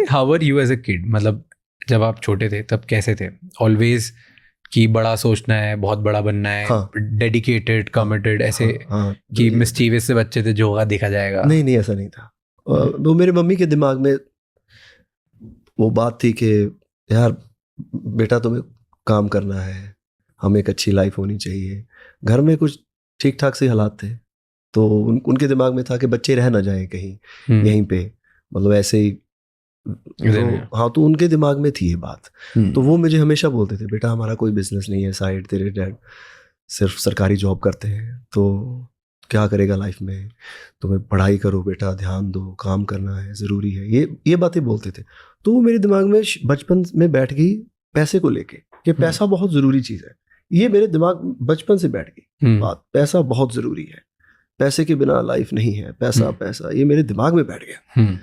How were you as a kid, मतलब जब आप छोटे थे तब कैसे थे? ऑलवेज कि बड़ा सोचना है, बहुत बड़ा बनना है, हाँ, डेडिकेटेड, कमिटेड, ऐसे हाँ, कि मिस्चीवियस से बच्चे थे, जो होगा देखा जाएगा? नहीं ऐसा नहीं था। वो मेरे मम्मी के दिमाग में वो बात थी कि यार बेटा तुम्हें काम करना है, हमें एक अच्छी लाइफ होनी चाहिए। घर में कुछ ठीक ठाक से हालात थे, तो उनके दिमाग में था कि बच्चे रह ना जाएं कहीं यहीं पे, मतलब ऐसे ही। तो हाँ, तो उनके दिमाग में थी ये बात। तो वो मुझे हमेशा बोलते थे, बेटा हमारा कोई बिजनेस नहीं है साइड, तेरे डैड सिर्फ सरकारी जॉब करते हैं, तो क्या करेगा लाइफ में, तुम्हें पढ़ाई करो बेटा, ध्यान दो, काम करना है, ज़रूरी है, ये बातें बोलते थे। तो वो मेरे दिमाग में बचपन में बैठ गई पैसे को लेके कि पैसा बहुत ज़रूरी चीज़ है। ये मेरे दिमाग बचपन से बैठ गई बात, पैसा बहुत ज़रूरी है, पैसे के बिना लाइफ नहीं है, पैसा पैसा, ये मेरे दिमाग में बैठ गया।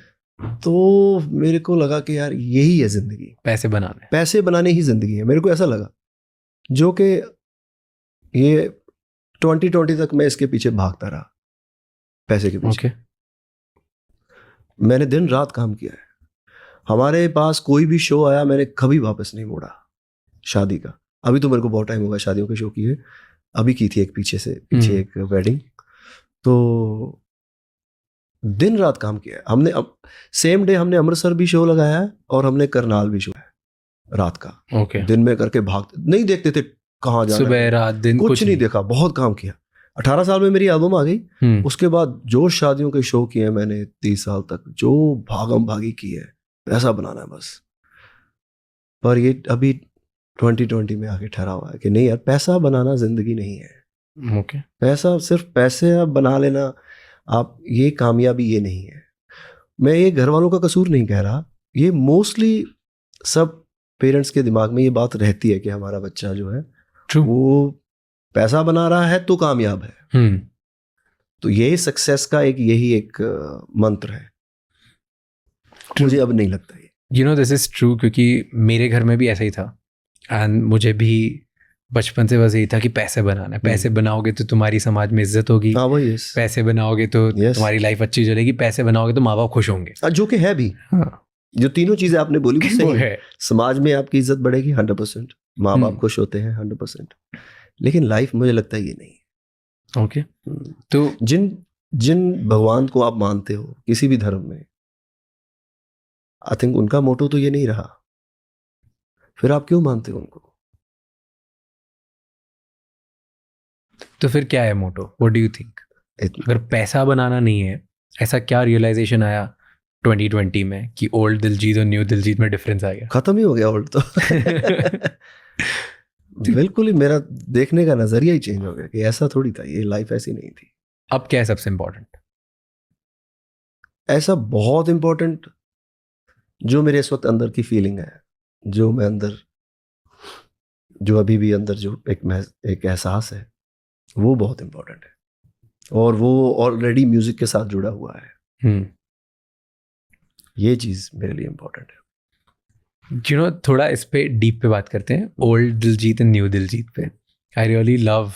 तो मेरे को लगा कि यार यही है ज़िंदगी, पैसे बनाने ही ज़िंदगी है। मेरे को ऐसा लगा, जो कि ये 2020 तक मैं इसके पीछे भागता रहा, पैसे के पीछे। मैंने दिन रात काम किया है। हमारे पास कोई भी शो आया, मैंने कभी वापस नहीं मोड़ा। शादी का, अभी तो मेरे को बहुत टाइम होगा शादियों के शो किए, अभी की थी एक पीछे एक वेडिंग, तो दिन रात काम किया है हमने। अब सेम डे हमने अमृतसर भी शो लगाया है और हमने करनाल भी शो है रात का। दिन में करके भागते नहीं देखते थे कहाँ जाना, सुबह रात दिन कुछ नहीं देखा, बहुत काम किया। 18 साल में मेरी एल्बम आ गई। उसके बाद जो शादियों के शो किए मैंने 30 साल तक, जो भागम भागी की है, पैसा बनाना है बस। पर ये अभी 2020 में आके ठहरा हुआ है कि नहीं यार, पैसा बनाना जिंदगी नहीं है। पैसा सिर्फ पैसे आप बना लेना, आप ये कामयाबी ये नहीं है। मैं ये घर वालों का कसूर नहीं कह रहा, ये मोस्टली सब पेरेंट्स के दिमाग में ये बात रहती है कि हमारा बच्चा जो है वो पैसा बना रहा है तो कामयाब है। तो यही सक्सेस का यही एक मंत्र है। मुझे अब नहीं लगता ये, you know this is true, क्योंकि मेरे घर में भी ऐसा ही था। एंड मुझे भी बचपन से बस यही था कि पैसे बनाना है, पैसे बनाओगे तो तुम्हारी समाज में इज्जत होगी, पैसे बनाओगे तो तुम्हारी लाइफ अच्छी चलेगी, पैसे बनाओगे तो माँ बाप खुश होंगे, जो कि है भी। जो तीनों चीजें आपने बोली वो है। समाज में आपकी इज्जत बढ़ेगी 100%, माँ बाप खुश होते हैं 100%, लेकिन लाइफ मुझे लगता है ये नहीं है। तो जिन भगवान को आप मानते हो किसी भी धर्म में, आई थिंक उनका मोटो तो ये नहीं रहा, फिर आप क्यों मानते हो उनको? तो फिर क्या है motto? What do you think? अगर पैसा बनाना नहीं है, ऐसा क्या रियलाइजेशन आया 2020 में कि ओल्ड दिलजीत और न्यू दिलजीत में डिफरेंस आ गया? खत्म ही हो गया ओल्ड तो। बिल्कुल ही मेरा देखने का नजरिया ही चेंज हो गया कि ऐसा थोड़ी था, ये लाइफ ऐसी नहीं थी। अब क्या है सबसे इम्पोर्टेंट? ऐसा बहुत इम्पोर्टेंट जो मेरे इस वक्त अंदर की फीलिंग है, जो मैं अंदर, जो अभी भी अंदर जो एक एहसास है, वो बहुत इम्पोर्टेंट है, और वो ऑलरेडी म्यूजिक के साथ जुड़ा हुआ है। ये चीज मेरे लिए इम्पोर्टेंट है। यू नो, थोड़ा इस पे डीप पे बात करते हैं, old Diljit and new Diljit पे। आई रियली लव,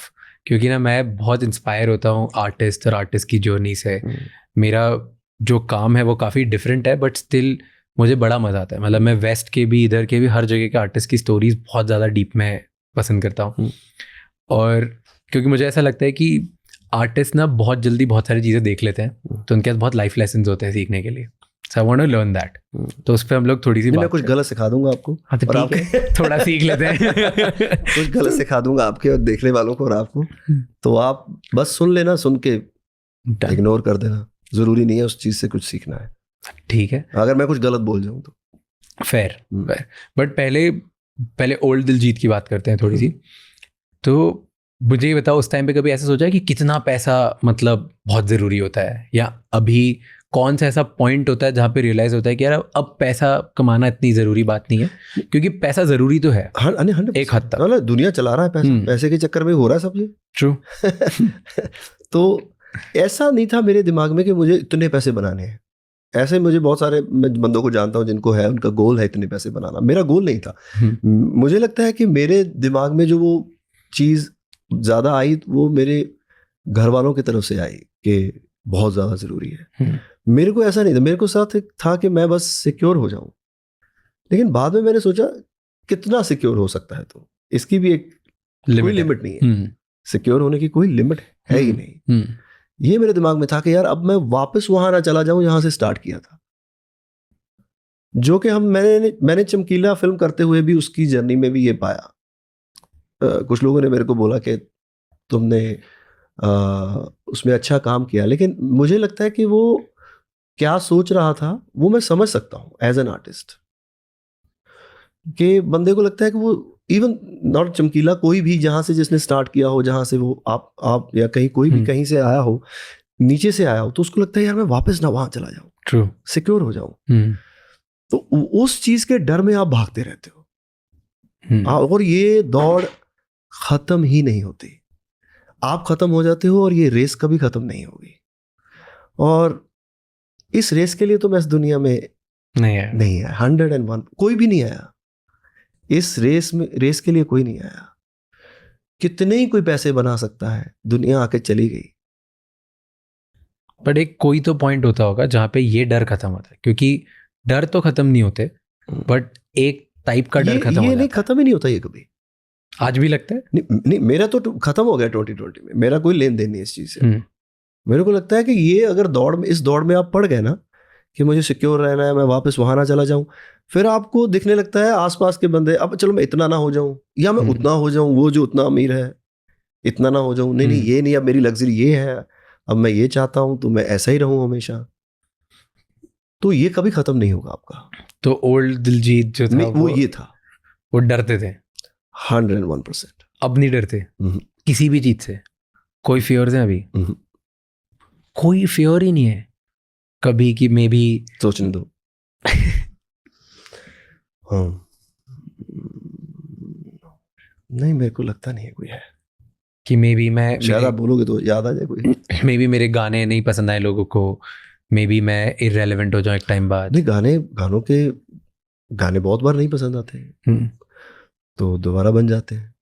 क्योंकि ना मैं बहुत इंस्पायर होता हूँ आर्टिस्ट और आर्टिस्ट की जर्नी से। मेरा जो काम है वो काफ़ी डिफरेंट है, बट स्टिल मुझे बड़ा मज़ा आता है। मतलब मैं वेस्ट के भी, इधर के भी, हर जगह के आर्टिस्ट की स्टोरीज बहुत ज़्यादा डीप में पसंद करता हूँ। और क्योंकि मुझे ऐसा लगता है कि आर्टिस्ट ना बहुत जल्दी बहुत सारी चीज़ें देख लेते हैं, तो उनके पास बहुत लाइफ लेसन्स होते हैं सीखने के लिए। So I want to learn that. तो उस पर हम लोग थोड़ी सी मैं कुछ गलत सिखा दूंगा आपको, और आपके थोड़ा सीख लेते हैं। कुछ गलत सिखा दूंगा आपके और देखने वालों को और आपको, तो आप बस सुन लेना, सुन के इग्नोर कर देना, जरूरी नहीं है उस चीज से कुछ सीखना है। ठीक है, अगर मैं कुछ गलत बोल जाऊं तो फेयर। बट पहले ओल्ड दिलजीत की बात करते हैं थोड़ी सी। तो मुझे ये बताओ, उस टाइम पे कभी ऐसा सोचा है कि कितना पैसा मतलब बहुत ज़रूरी होता है, या अभी कौन सा ऐसा पॉइंट होता है जहाँ पे रियलाइज होता है कि यार अब पैसा कमाना इतनी ज़रूरी बात नहीं है? क्योंकि पैसा ज़रूरी तो है एक हद तक, दुनिया चला रहा है पैसे के चक्कर में हो रहा है सब ये। ट्रू। तो ऐसा नहीं था मेरे दिमाग में कि मुझे इतने पैसे बनाने हैं। ऐसे मुझे बहुत सारे बंदों को जानता हूँ जिनको है, उनका गोल है इतने पैसे बनाना। मेरा गोल नहीं था। मुझे लगता है कि मेरे दिमाग में जो वो चीज़ ज़्यादा आई, वो मेरे घर वालों की तरफ से आई कि बहुत ज़्यादा ज़रूरी है। मेरे को ऐसा नहीं था, मेरे को साथ था कि मैं बस सिक्योर हो जाऊं, लेकिन बाद में मैंने सोचा कितना सिक्योर हो सकता है, तो इसकी भी एक कोई लिमिट नहीं है। सिक्योर होने की कोई लिमिट है ही नहीं। ये मेरे दिमाग में था कि यार अब मैं वापस वहां ना चला जाऊं जहां से स्टार्ट किया था, जो कि मैंने चमकीला फिल्म करते हुए भी उसकी जर्नी में भी ये पाया। कुछ लोगों ने मेरे को बोला कि तुमने उसमें अच्छा काम किया, लेकिन मुझे लगता है कि वो क्या सोच रहा था वो मैं समझ सकता हूँ एज एन आर्टिस्ट। कि बंदे को लगता है कि वो इवन नॉट चमकीला, कोई भी जहां से जिसने स्टार्ट किया हो, जहां से वो आप या कहीं कोई भी कहीं से आया हो, नीचे से आया हो, तो उसको लगता है यार मैं वापस ना वहां चला जाऊं, ट्रू, सिक्योर हो जाऊं। तो उस चीज के डर में आप भागते रहते हो, और ये दौड़ खत्म ही नहीं होती। आप खत्म हो जाते हो और ये रेस कभी खत्म नहीं होगी। और इस रेस के लिए तो मैं इस दुनिया में नहीं आया 101, कोई भी नहीं आया इस रेस के लिए, कोई नहीं आया। कितने ही कोई पैसे बना सकता है, दुनिया आके चली गई। बट एक कोई तो पॉइंट होता होगा जहां पे ये डर खत्म होता है, क्योंकि डर तो खत्म नहीं होते, बट एक टाइप का डर खत्म हो जाता है। नहीं, खत्म ही नहीं होता ये कभी। आज भी लगता है नहीं, मेरा तो खत्म हो गया 2020 में, मेरा कोई लेन देन नहीं इस चीज से। मेरे को लगता है कि ये अगर इस दौड़ में आप पड़ गए ना कि मुझे सिक्योर रहना है, मैं वापस वहां ना चला जाऊं, फिर आपको दिखने लगता है आसपास के बंदे, अब चलो मैं इतना ना हो जाऊं या मैं उतना हो जाऊं, वो जो उतना अमीर है इतना ना हो जाऊं, नहीं ये नहीं, अब मेरी लग्जरी ये है, अब मैं ये चाहता हूं तो मैं ऐसा ही रहूं हमेशा। तो ये कभी खत्म नहीं होगा आपका। तो ओल्ड दिलजीत जो था वो ये था, वो डरते थे 101%। अब नहीं डरते किसी भी चीज से? कोई फियर है अभी? कोई फियर ही नहीं है कभी कि मे बी? सोचने दो। हाँ, नहीं मेरे को लगता नहीं है कोई है कि मे बी मैं, शायद आप बोलोगे तो याद आ जाए कोई। मे बी मेरे गाने नहीं पसंद आए लोगों को, मे बी मैं इररेलेवेंट हो जाऊं एक टाइम बाद। नहीं, गाने बहुत बार नहीं पसंद आते हैं, तो दोबारा बन जाते हैं।